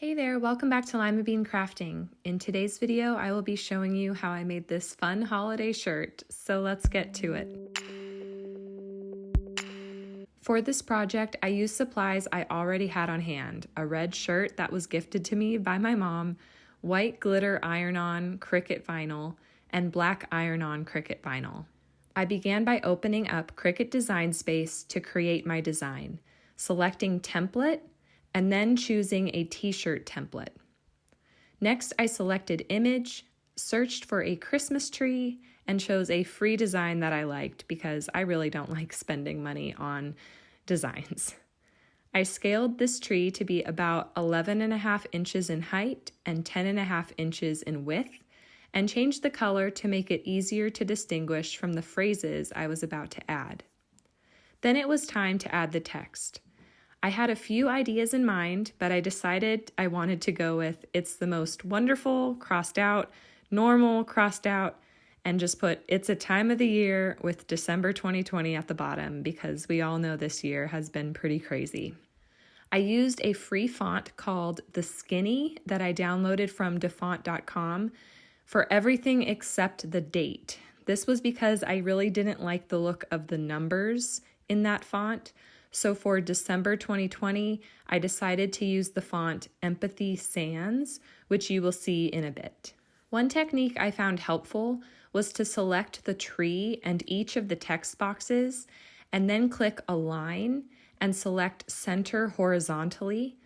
Hey there, welcome back to Limabean Crafting. In today's video, I will be showing you how I made this fun holiday shirt, so let's get to it. For this project, I used supplies I already had on hand, a red shirt that was gifted to me by my mom, white glitter iron-on Cricut vinyl, and black iron-on Cricut vinyl. I began by opening up Cricut Design Space to create my design, selecting Template, and then choosing a t-shirt template. Next, I selected Image, searched for a Christmas tree, and chose a free design that I liked because I really don't like spending money on designs. I scaled this tree to be about 11.5 inches in height and 10.5 inches in width, and changed the color to make it easier to distinguish from the phrases I was about to add. Then it was time to add the text. I had a few ideas in mind, but I decided I wanted to go with "It's the most wonderful" crossed out, "normal" crossed out, and just put "It's a time of the year" with December 2020 at the bottom because we all know this year has been pretty crazy. I used a free font called The Skinny that I downloaded from dafont.com for everything except the date. This was because I really didn't like the look of the numbers in that font. So for December 2020, I decided to use the font Empathy Sans, which you will see in a bit. One technique I found helpful was to select the tree and each of the text boxes, and then click Align and select Center horizontally.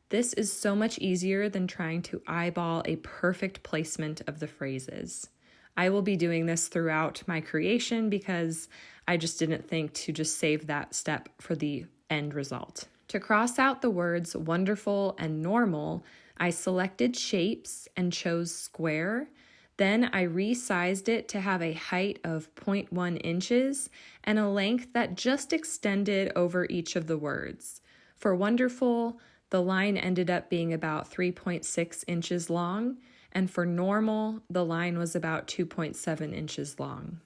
This is so much easier than trying to eyeball a perfect placement of the phrases. I will be doing this throughout my creation because I just didn't think to just save that step for the end result. To cross out the words wonderful and normal, I selected shapes and chose square. Then I resized it to have a height of 0.1 inches and a length that just extended over each of the words. For wonderful, the line ended up being about 3.6 inches long, and for normal, the line was about 2.7 inches long.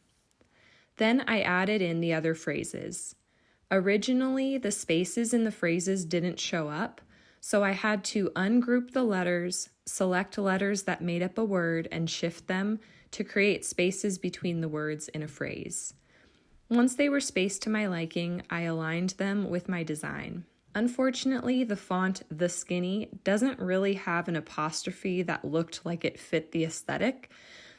Then I added in the other phrases. Originally, the spaces in the phrases didn't show up, so I had to ungroup the letters, select letters that made up a word, and shift them to create spaces between the words in a phrase. Once they were spaced to my liking, I aligned them with my design. Unfortunately, the font The Skinny doesn't really have an apostrophe that looked like it fit the aesthetic,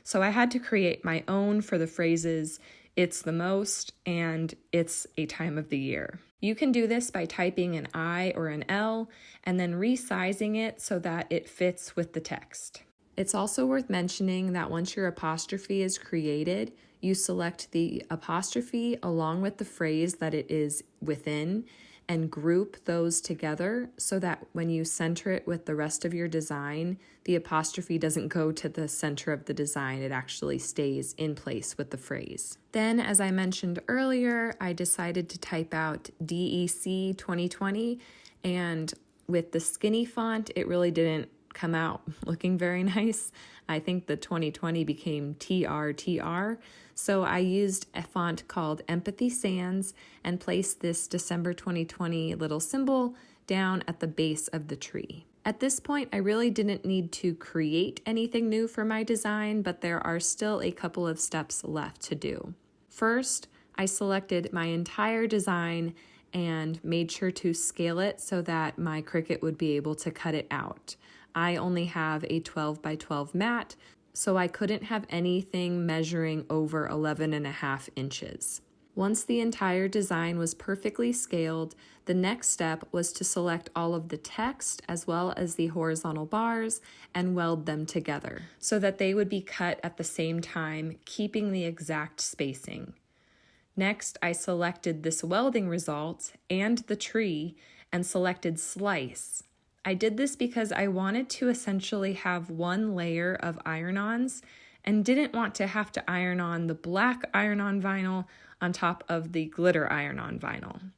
so I had to create my own for the phrases "It's the most" and "It's a time of the year." You can do this by typing an I or an L and then resizing it so that it fits with the text. It's also worth mentioning that once your apostrophe is created, you select the apostrophe along with the phrase that it is within and group those together so that when you center it with the rest of your design, the apostrophe doesn't go to the center of the design, it actually stays in place with the phrase. Then, as I mentioned earlier, I decided to type out DEC 2020, and with the skinny font, it really didn't come out looking very nice. I think the 2020 became TRTR. So I used a font called Empathy Sans and placed this December 2020 little symbol down at the base of the tree. At this point, I really didn't need to create anything new for my design, but there are still a couple of steps left to do. First, I selected my entire design and made sure to scale it so that my Cricut would be able to cut it out. I only have a 12 by 12 mat, so I couldn't have anything measuring over 11.5 inches. Once the entire design was perfectly scaled, the next step was to select all of the text as well as the horizontal bars and weld them together so that they would be cut at the same time, keeping the exact spacing. Next, I selected this welding result and the tree and selected Slice. I did this because I wanted to essentially have one layer of iron-ons and didn't want to have to iron on the black iron-on vinyl on top of the glitter iron-on vinyl.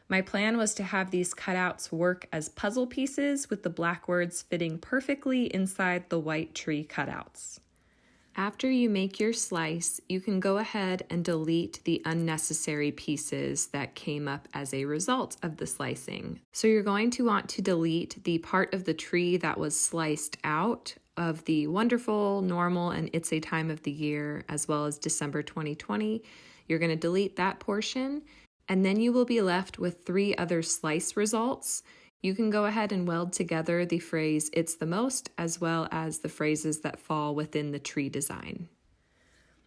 My plan was to have these cutouts work as puzzle pieces with the black words fitting perfectly inside the white tree cutouts. After you make your slice, you can go ahead and delete the unnecessary pieces that came up as a result of the slicing. So you're going to want to delete the part of the tree that was sliced out of the wonderful, normal, and It's a Time of the Year, as well as December 2020. You're going to delete that portion, and then you will be left with 3 other slice results. You can go ahead and weld together the phrase "it's the most" as well as the phrases that fall within the tree design.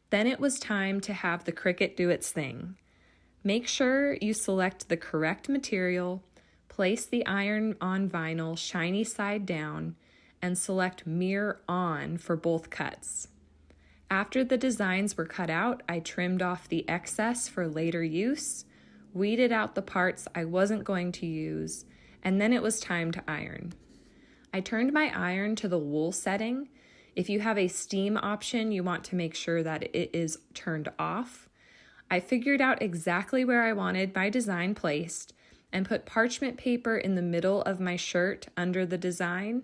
Then it was time to have the Cricut do its thing. Make sure you select the correct material, place the iron-on vinyl shiny side down, and select Mirror On for both cuts. After the designs were cut out, I trimmed off the excess for later use, weeded out the parts I wasn't going to use, and then it was time to iron. I turned my iron to the wool setting. If you have a steam option, you want to make sure that it is turned off. I figured out exactly where I wanted my design placed and put parchment paper in the middle of my shirt under the design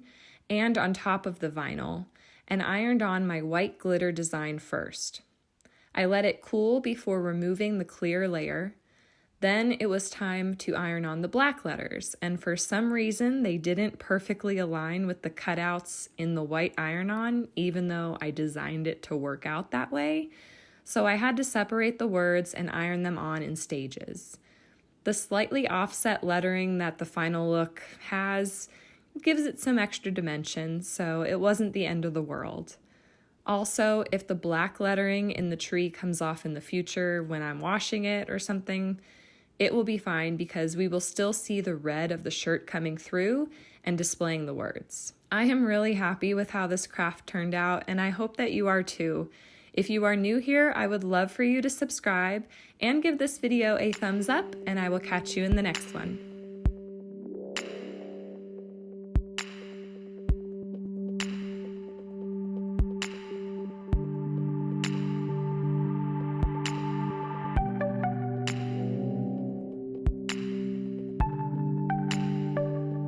and on top of the vinyl, and ironed on my white glitter design first. I let it cool before removing the clear layer. Then it was time to iron on the black letters, and for some reason they didn't perfectly align with the cutouts in the white iron-on, even though I designed it to work out that way. So I had to separate the words and iron them on in stages. The slightly offset lettering that the final look has gives it some extra dimension, so it wasn't the end of the world. Also, if the black lettering in the tree comes off in the future when I'm washing it or something, it will be fine because we will still see the red of the shirt coming through and displaying the words. I am really happy with how this craft turned out, and I hope that you are too. If you are new here, I would love for you to subscribe and give this video a thumbs up, and I will catch you in the next one.